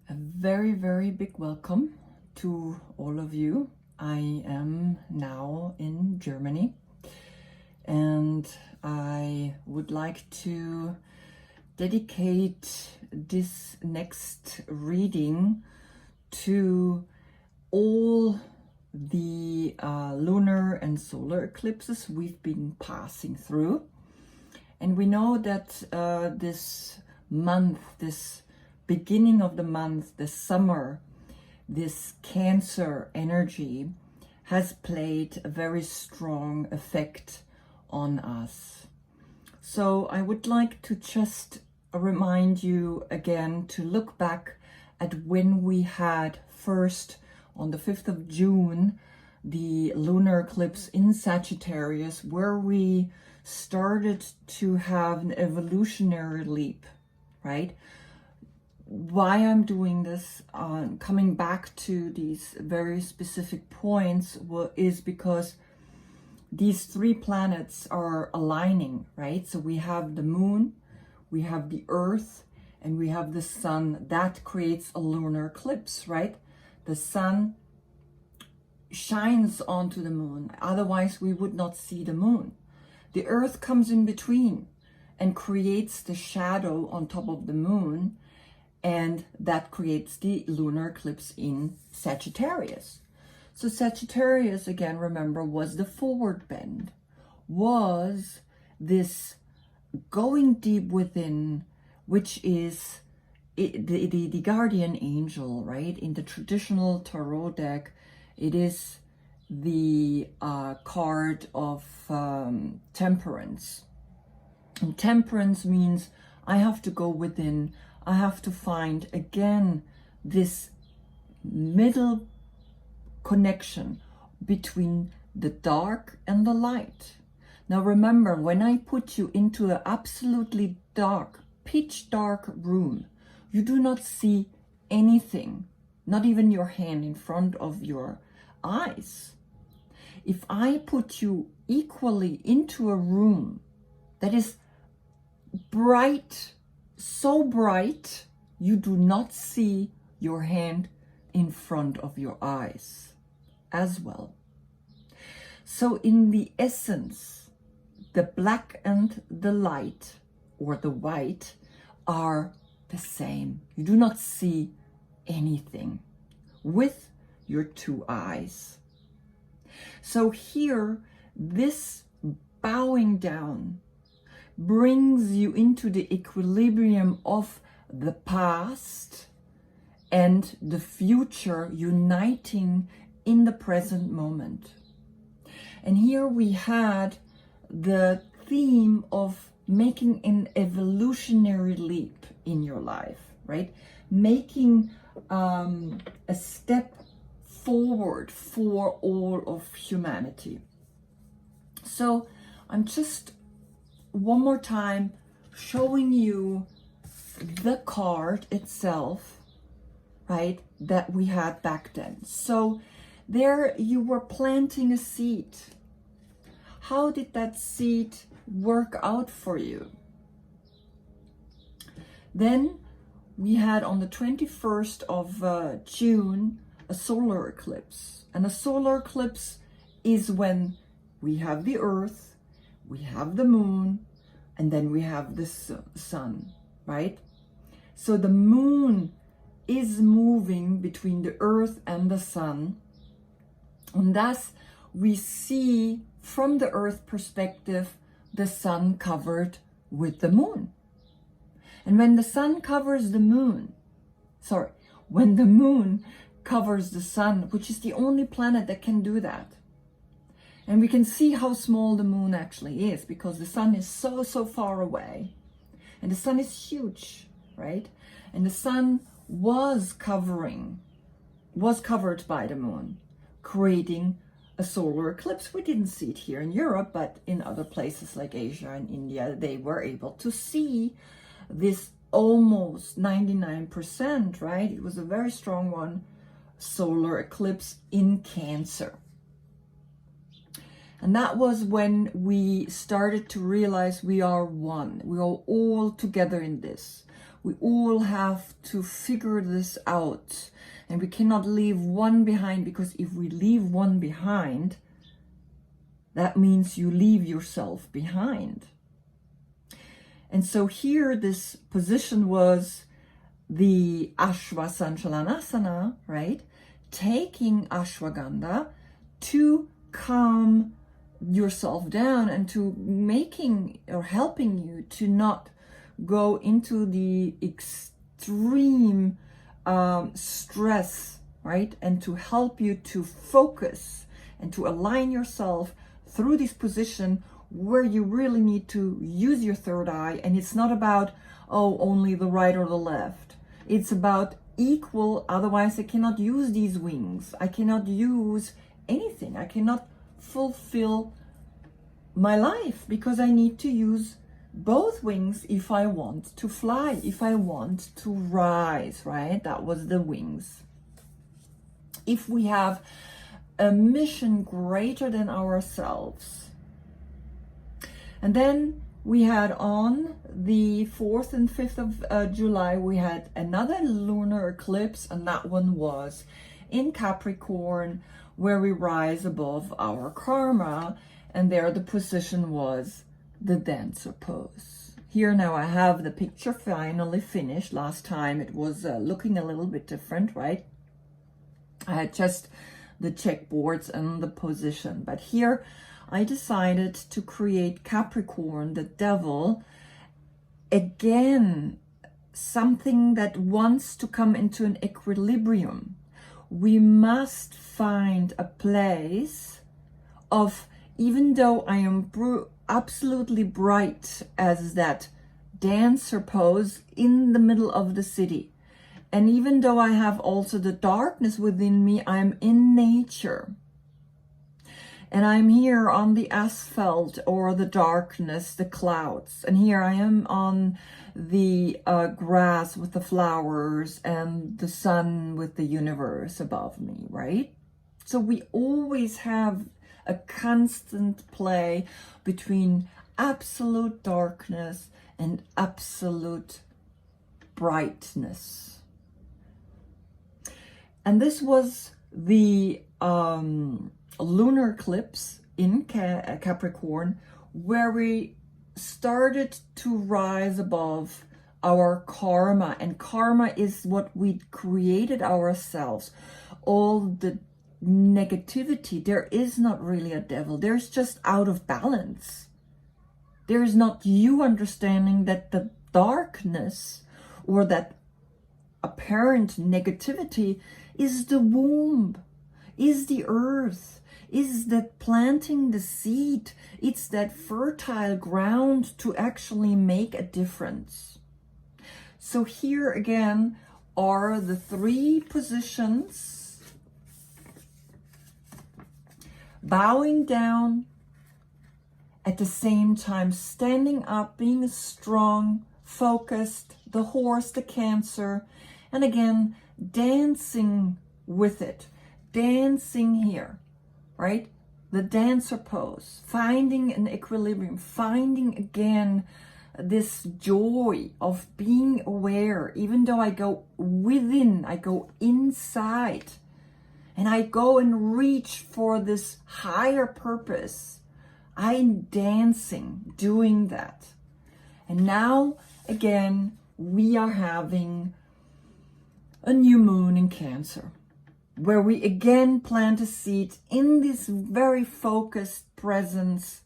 A very, very big welcome to all of you. I am now in Germany and I would like to dedicate this next reading to all the lunar and solar eclipses we've been passing through. And we know that this month, this beginning of the month, the summer, this Cancer energy has played a very strong effect on us. So I would like to just remind you again to look back at when we had first on the 5th of June, the lunar eclipse in Sagittarius, where we started to have an evolutionary leap, right? Why I'm doing this, coming back to these very specific points, is because these three planets are aligning, right? So we have the moon, we have the earth, and we have the sun. That creates a lunar eclipse, right? The sun shines onto the moon, otherwise we would not see the moon. The earth comes in between and creates the shadow on top of the moon, and that creates the lunar eclipse in Sagittarius. So Sagittarius, again, remember, was the forward bend, was this going deep within, which is the guardian angel, right? In the traditional tarot deck, it is the card of temperance. And temperance means I have to go within. I have to find, again, this middle connection between the dark and the light. Now remember, when I put you into an absolutely dark, pitch dark room, you do not see anything, not even your hand in front of your eyes. If I put you equally into a room that is bright, so bright, you do not see your hand in front of your eyes as well. So in the essence, the black and the light, or the white, are the same. You do not see anything with your two eyes. So here, this bowing down brings you into the equilibrium of the past and the future uniting in the present moment. And here we had the theme of making an evolutionary leap in your life, right? Making a step forward for all of humanity. So I'm just one more time showing you the card itself, right, that we had back then. So there you were planting a seed. How did that seed work out for you? Then we had on the 21st of June a solar eclipse. And a solar eclipse is when we have the earth, we have the moon, and then we have the sun, right? So the moon is moving between the earth and the sun. And thus we see from the earth perspective, the sun covered with the moon. And when the sun covers the moon, when the moon covers the sun, which is the only planet that can do that. And we can see how small the moon actually is because the sun is so far away. And the sun is huge, right? And the sun was covered by the moon, creating a solar eclipse. We didn't see it here in Europe, but in other places like Asia and India, they were able to see this almost 99%, right? It was a very strong one, solar eclipse in Cancer. And that was when we started to realize we are one. We are all together in this. We all have to figure this out, and we cannot leave one behind, because if we leave one behind, that means you leave yourself behind. And so here this position was the Ashwa Sanchalanasana, right? Taking ashwagandha to calm yourself down and to making or helping you to not go into the extreme stress, right? And to help you to focus and to align yourself through this position where you really need to use your third eye. And it's not about, oh, only the right or the left. It's about equal, otherwise I cannot use these wings. I cannot use anything. I cannot fulfill my life, because I need to use both wings if I want to fly, if I want to rise, right? That was the wings. If we have a mission greater than ourselves. And then we had on the 4th and 5th of July, we had another lunar eclipse, and that one was in Capricorn, where we rise above our karma, and there the position was the dancer pose. Here now I have the picture finally finished. Last time it was looking a little bit different, right? I had just the checkboards and the position, but here I decided to create Capricorn, the devil, again, something that wants to come into an equilibrium. We must find a place of, even though I am absolutely bright as that dancer pose in the middle of the city, and even though I have also the darkness within me, I am in nature. And I'm here on the asphalt or the darkness, the clouds. And here I am on the grass with the flowers and the sun with the universe above me, right? So we always have a constant play between absolute darkness and absolute brightness. And this was the lunar eclipse in Capricorn, where we started to rise above our karma. And karma is what we created ourselves. All the negativity, there is not really a devil. There's just out of balance. There is not you understanding that the darkness or that apparent negativity is the womb, is the earth, is that planting the seed. It's that fertile ground to actually make a difference. So here again are the 3 positions: bowing down, at the same time standing up, being strong, focused, the horse, the Cancer, and again dancing with it, dancing here, right? The dancer pose, finding an equilibrium, finding again this joy of being aware. Even though I go within, I go inside, and I go and reach for this higher purpose. I'm dancing, doing that. And now again, we are having a new moon in Cancer, where we again plant a seed in this very focused presence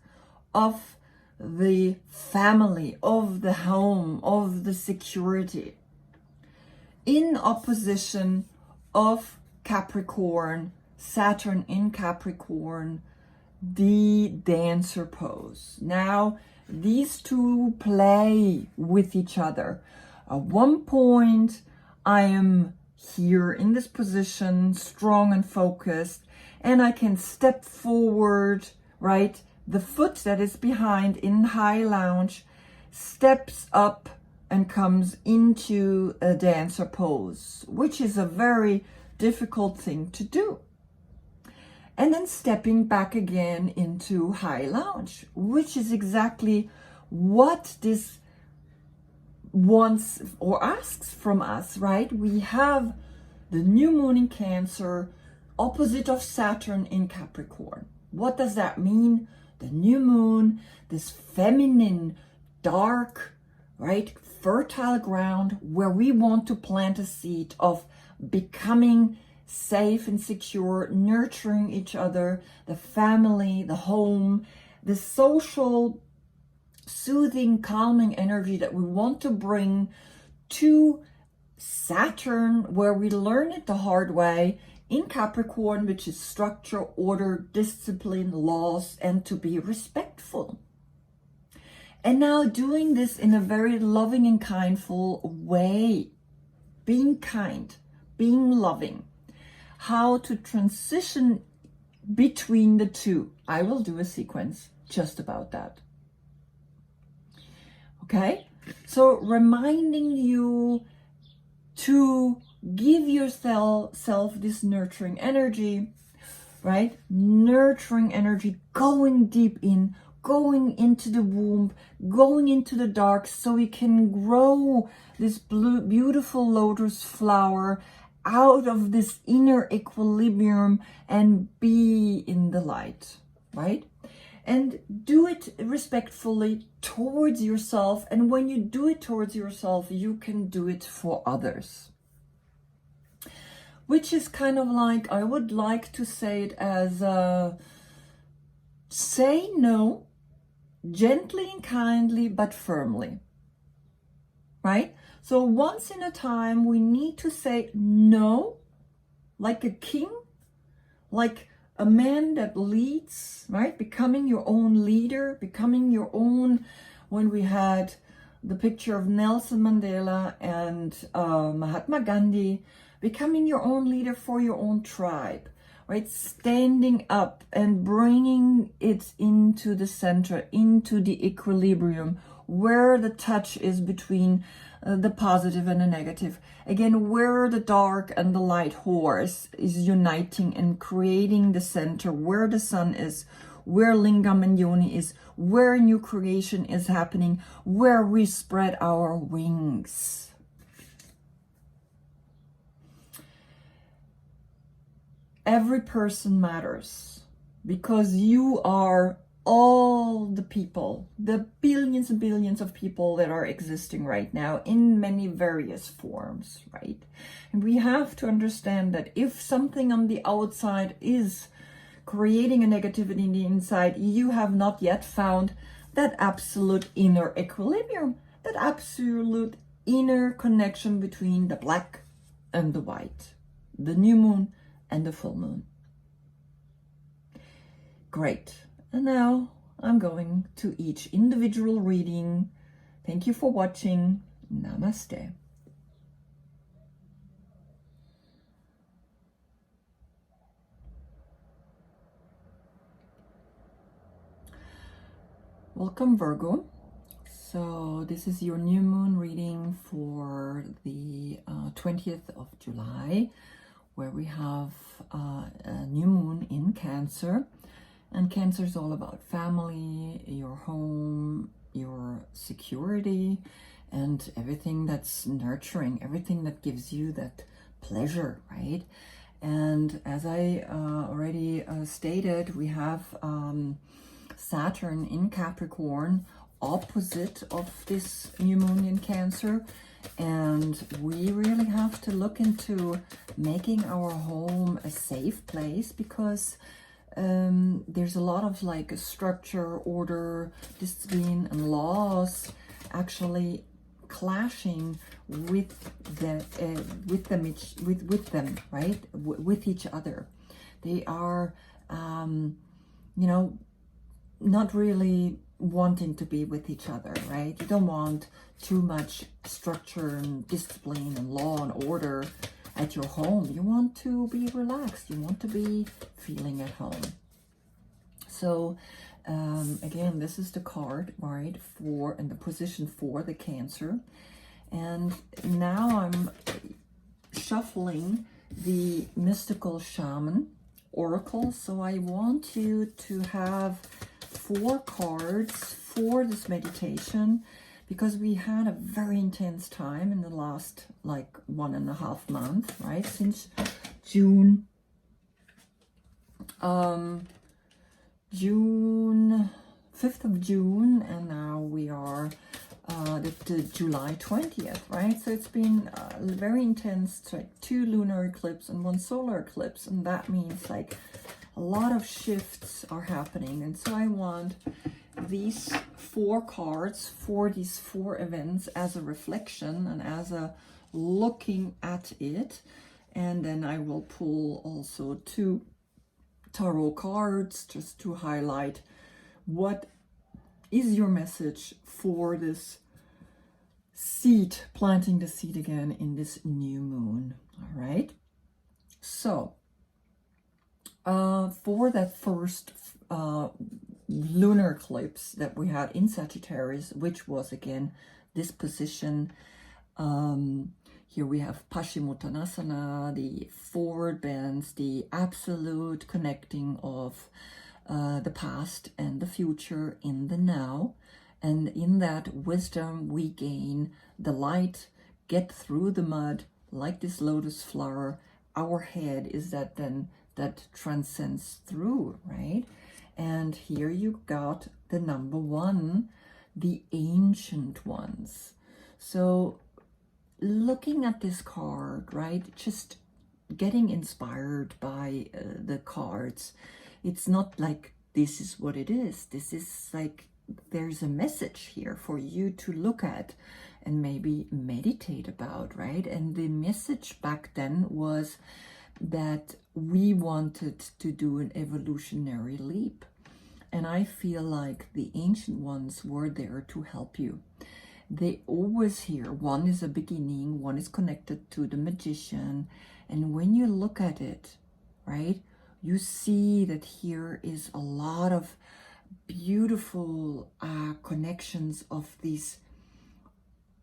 of the family, of the home, of the security, in opposition of Capricorn, Saturn in Capricorn, the dancer pose. Now these two play with each other. At one point I am here in this position, strong and focused, and I can step forward, right? The foot that is behind in high lounge steps up and comes into a dancer pose, which is a very difficult thing to do. And then stepping back again into high lounge, which is exactly what this wants or asks from us, right? We have the new moon in Cancer, opposite of Saturn in Capricorn. What does that mean? The new moon, this feminine, dark, right, fertile ground where we want to plant a seed of becoming safe and secure, nurturing each other, the family, the home, the social, soothing, calming energy that we want to bring to Saturn, where we learn it the hard way, in Capricorn, which is structure, order, discipline, laws, and to be respectful. And now doing this in a very loving and kindful way, being kind, being loving, how to transition between the two. I will do a sequence just about that. Okay, so reminding you to give yourself this nurturing energy, right? Nurturing energy, going deep in, going into the womb, going into the dark, so we can grow this beautiful lotus flower out of this inner equilibrium and be in the light, right? And do it respectfully towards yourself. And when you do it towards yourself, you can do it for others. Which is kind of like, I would like to say it as, say no, gently and kindly, but firmly, right? So once in a time, we need to say no, like a king, like a man that leads, right? Becoming your own leader, becoming your own, when we had the picture of Nelson Mandela and Mahatma Gandhi, becoming your own leader for your own tribe, right? Standing up and bringing it into the center, into the equilibrium, where the touch is between the positive and the negative. Again, where the dark and the light horse is uniting and creating the center, where the sun is, where lingam and yoni is, where new creation is happening, where we spread our wings. Every person matters, because you are all the people, the billions and billions of people that are existing right now in many various forms, right? And we have to understand that if something on the outside is creating a negativity in the inside, you have not yet found that absolute inner equilibrium, that absolute inner connection between the black and the white, the new moon and the full moon. Great. And now I'm going to each individual reading. Thank you for watching. Namaste. Welcome, Virgo. So this is your new moon reading for the 20th of July, where we have a new moon in Cancer. And Cancer is all about family, your home, your security, and everything that's nurturing, everything that gives you that pleasure, right? And as I already stated, we have Saturn in Capricorn, opposite of this new moon in Cancer. And we really have to look into making our home a safe place, because there's a lot of like structure, order, discipline, and laws actually clashing with them, right? With each other. They are, not really wanting to be with each other, right? You don't want too much structure and discipline and law and order at your home. You want to be relaxed. You want to be feeling at home. So again, this is the card, right, for and the position for the Cancer. And now I'm shuffling the mystical Shaman oracle. So I want you to have 4 cards for this meditation, because we had a very intense time in the last like 1.5 months, right? Since June 5th of June, and now we are the July 20th, right? So it's been very intense, like 2 lunar eclipse and 1 solar eclipse, and that means like a lot of shifts are happening. And so I want these 4 cards for these 4 events as a reflection and as a looking at it. And then I will pull also 2 tarot cards just to highlight what is your message for this seed, planting the seed again in this new moon. All right. So for that first lunar eclipse that we had in Sagittarius, which was again this position, here we have Paschimottanasana, the forward bends, the absolute connecting of the past and the future in the now. And in that wisdom, we gain the light, get through the mud, like this lotus flower. Our head is that then that transcends through, right? And here you got the number 1, the ancient ones. So looking at this card, right, just getting inspired by the cards. It's not like this is what it is. This is like there's a message here for you to look at and maybe meditate about, right? And the message back then was that we wanted to do an evolutionary leap. And I feel like the ancient ones were there to help you. They always here. One is a beginning, one is connected to the magician. And when you look at it, right, you see that here is a lot of beautiful connections of these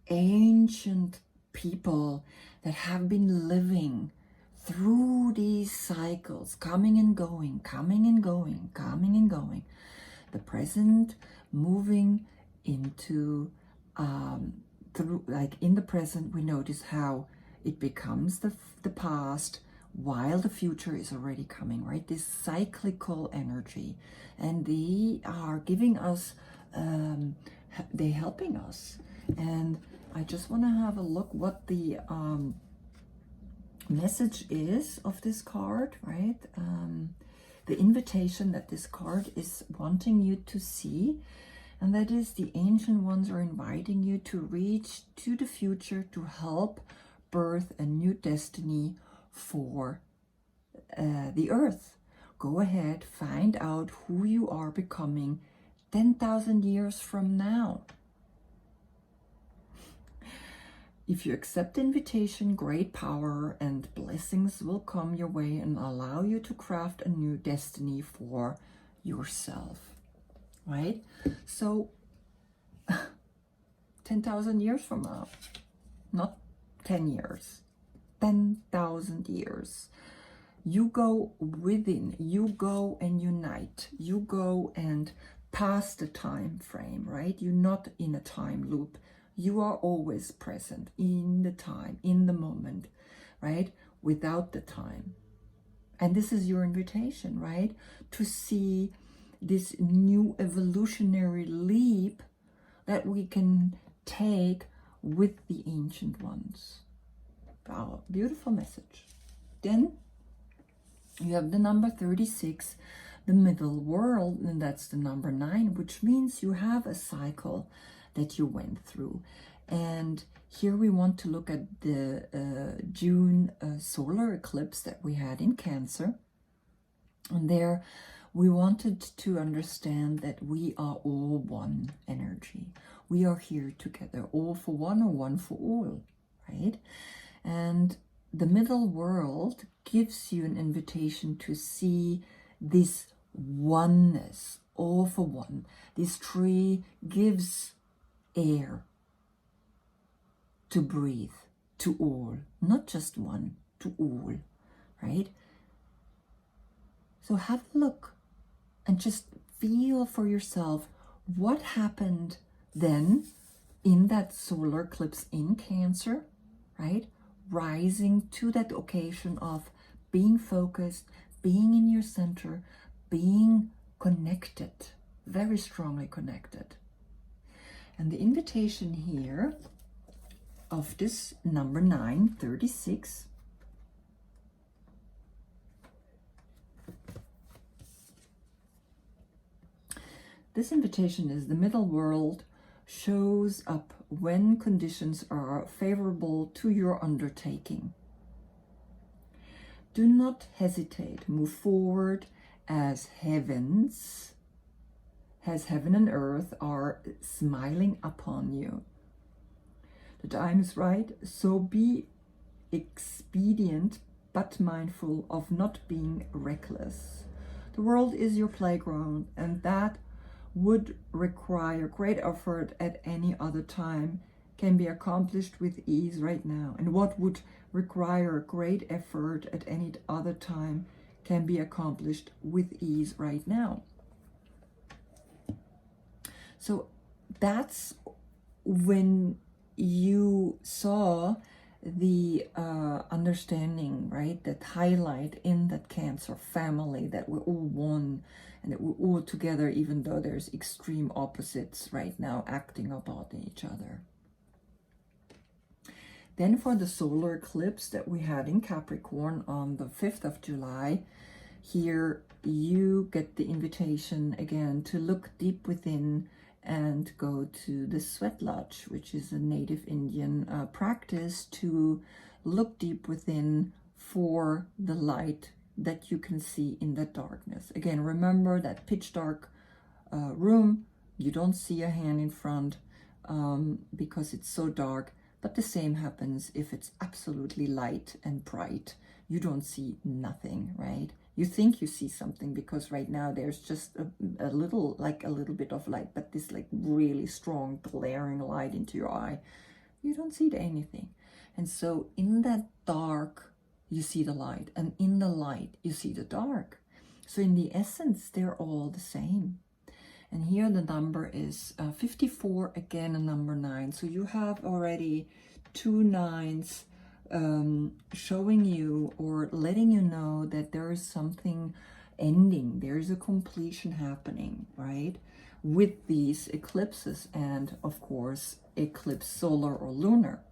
ancient people that have been living through these cycles, coming and going, coming and going, coming and going. The present moving into through, like in the present, we notice how it becomes the past while the future is already coming, right? This cyclical energy, and they are giving us, they're helping us. And I just want to have a look what the message is of this card, right? The invitation that this card is wanting you to see. And that is, the ancient ones are inviting you to reach to the future to help birth a new destiny for the earth. Go ahead, find out who you are becoming 10,000 years from now. If you accept the invitation, great power and blessings will come your way and allow you to craft a new destiny for yourself. Right? So 10,000 years from now, not 10 years, 10,000 years. You go within, you go and unite, you go and pass the time frame, right? You're not in a time loop. You are always present in the time, in the moment, right? Without the time. And this is your invitation, right? To see this new evolutionary leap that we can take with the ancient ones. Wow, beautiful message. Then you have the number 36, the middle world, and that's the number 9, which means you have a cycle that you went through. And here we want to look at the June solar eclipse that we had in Cancer. And there we wanted to understand that we are all one energy. We are here together, all for one or one for all, right? And the middle world gives you an invitation to see this oneness, all for one. This tree gives air to breathe to all, not just one, to all, right? So have a look and just feel for yourself what happened then in that solar eclipse in Cancer, right? Rising to that occasion of being focused, being in your center, being connected, very strongly connected. And the invitation here of this number 936 this invitation is: the middle world shows up when conditions are favorable to your undertaking. Do not hesitate. Move forward as heaven and earth are smiling upon you. The time is right, so be expedient but mindful of not being reckless. The world is your playground, and that would require great effort at any other time can be accomplished with ease right now. And what would require great effort at any other time can be accomplished with ease right now. So that's when you saw the understanding, right, that highlight in that Cancer family, that we're all one and that we're all together, even though there's extreme opposites right now acting upon each other. Then for the solar eclipse that we had in Capricorn on the 5th of July, here you get the invitation again to look deep within and go to the sweat lodge, which is a native Indian practice to look deep within for the light that you can see in the darkness. Again, remember that pitch dark room, you don't see a hand in front because it's so dark, but the same happens if it's absolutely light and bright. You don't see nothing, right? You think you see something because right now there's just a little bit of light, but this like really strong glaring light into your eye, you don't see anything. And so in that dark, you see the light, and in the light, you see the dark. So in the essence, they're all the same. And here the number is 54, again a number 9. So you have already 2 9s showing you or letting you know that there is something ending, there is a completion happening, right, with these eclipses, and of course eclipse solar or lunar.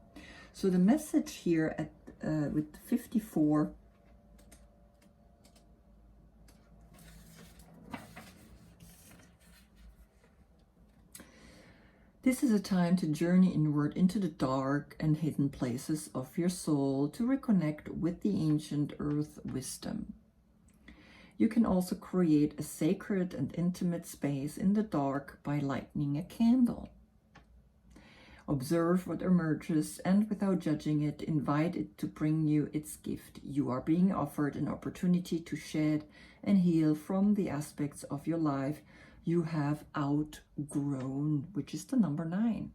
So the message here at with 54, this is a time to journey inward into the dark and hidden places of your soul to reconnect with the ancient earth wisdom. You can also create a sacred and intimate space in the dark by lighting a candle. Observe what emerges and, without judging it, invite it to bring you its gift. You are being offered an opportunity to shed and heal from the aspects of your life you have outgrown, which is the number 9.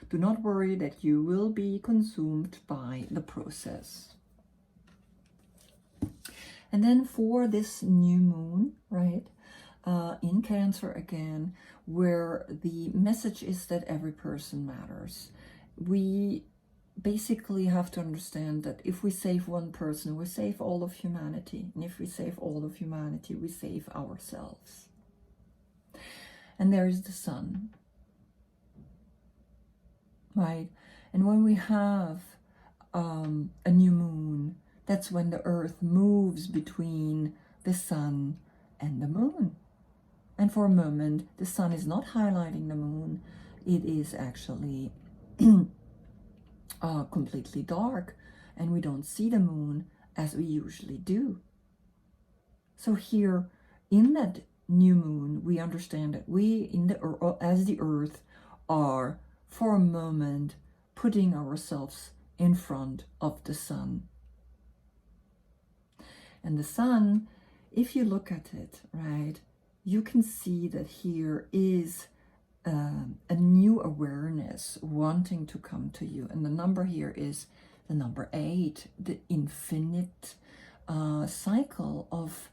Do not worry that you will be consumed by the process. And then for this new moon, right, in Cancer again, where the message is that every person matters. We basically have to understand that if we save one person, we save all of humanity. And if we save all of humanity, we save ourselves. And there is the sun, right? And when we have a new moon, that's when the earth moves between the sun and the moon. And for a moment, the sun is not highlighting the moon. It is actually completely dark, and we don't see the moon as we usually do. So here, in that new moon, we understand that we, as the earth, are for a moment putting ourselves in front of the sun. And the sun, if you look at it, right, you can see that here is a new awareness wanting to come to you. And the number here is the number 8, the infinite cycle of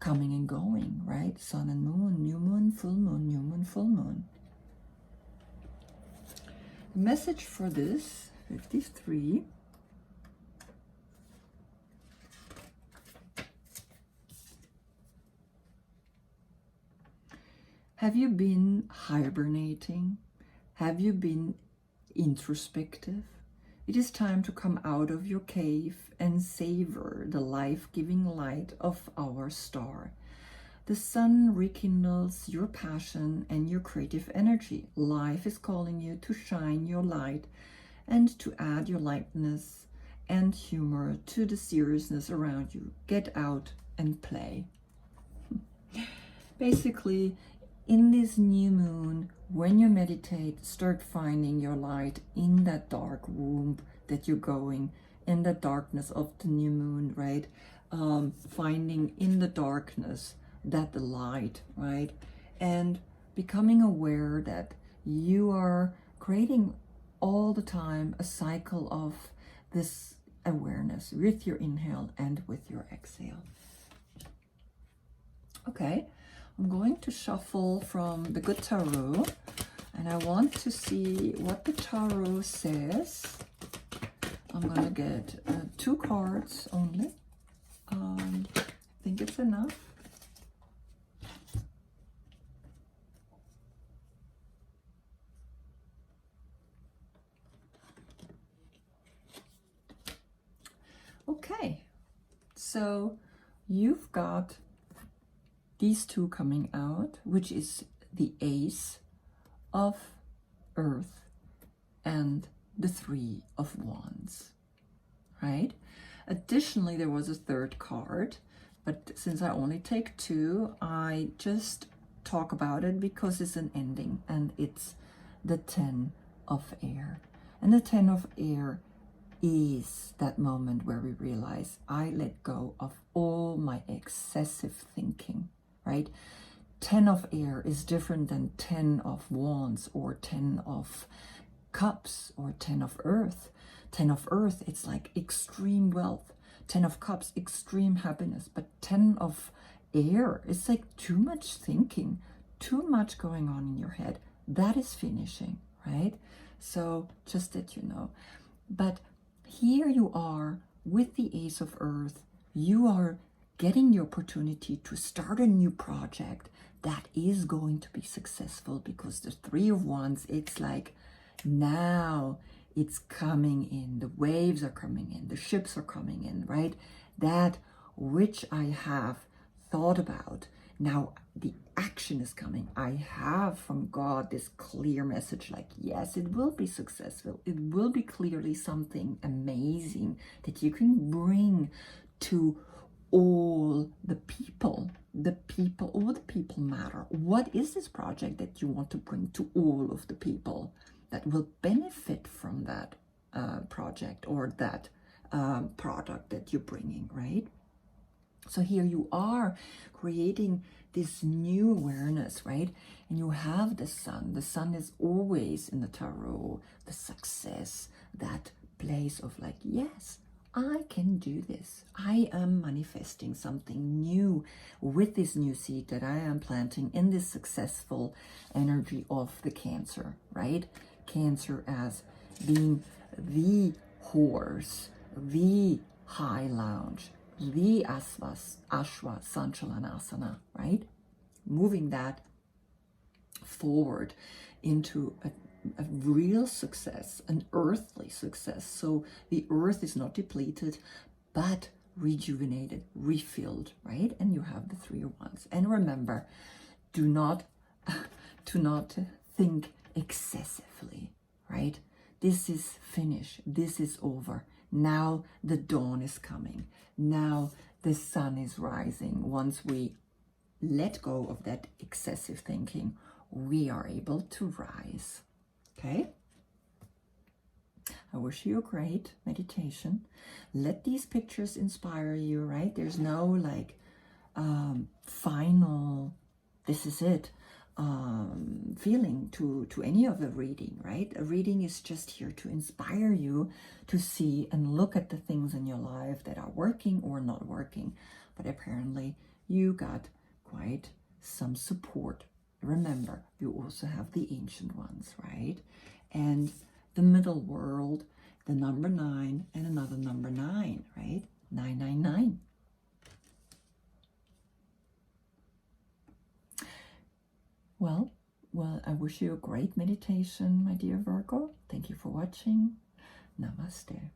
coming and going, right? Sun and moon, new moon, full moon, new moon, full moon. The message for this 53. Have you been hibernating? Have you been introspective? It is time to come out of your cave and savor the life-giving light of our star. The sun rekindles your passion and your creative energy. Life is calling you to shine your light and to add your lightness and humor to the seriousness around you. Get out and play. Basically, in this new moon, when you meditate, start finding your light in that dark womb that you're going, in the darkness of the new moon, right? Finding in the darkness that the light, right? And becoming aware that you are creating all the time a cycle of this awareness with your inhale and with your exhale. Okay, I'm going to shuffle from the Good Tarot, and I want to see what the Tarot says. I'm going to get 2 cards only. I think it's enough. Okay, so you've got these 2 coming out, which is the Ace of Earth and the 3 of Wands, right? Additionally, there was a 3rd card, but since I only take 2, I just talk about it because it's an ending, and it's the 10 of Air. And the 10 of Air is that moment where we realize I let go of all my excessive thinking, right? 10 of Air is different than 10 of Wands or 10 of Cups or 10 of Earth. 10 of Earth, it's like extreme wealth. 10 of Cups, extreme happiness. But 10 of Air, it's like too much thinking, too much going on in your head. That is finishing, right? So just that you know. But here you are with the Ace of Earth. You are getting the opportunity to start a new project that is going to be successful, because the 3 of Wands, it's like now it's coming in. The waves are coming in. The ships are coming in, right? That which I have thought about. Now the action is coming. I have from God this clear message, like, yes, it will be successful. It will be clearly something amazing that you can bring to all the people. All the people matter. What is this project that you want to bring to all of the people that will benefit from that project or that product that you're bringing, right? So here you are creating this new awareness, right? And you have the sun. The sun is always in the tarot, the success, that place of like, yes, I can do this. I am manifesting something new with this new seed that I am planting in this successful energy of the Cancer, right? Cancer as being the horse, the high lounge, the Ashwa Sanchalanasana, right? Moving that forward into a real success, an earthly success. So the earth is not depleted, but rejuvenated, refilled, right? And you have the 3 of Wands. And remember, do not think excessively, right? This is finished. This is over. Now the dawn is coming. Now the sun is rising. Once we let go of that excessive thinking, we are able to rise. Okay? I wish you a great meditation. Let these pictures inspire you, right? There's no like final, this is it, feeling to any of the reading, right? A reading is just here to inspire you to see and look at the things in your life that are working or not working. But apparently you got quite some support. Remember, you also have the ancient ones, right? And the middle world, the number 9, and another number 9, right? 999. Well, I wish you a great meditation, my dear Virgo. Thank you for watching. Namaste.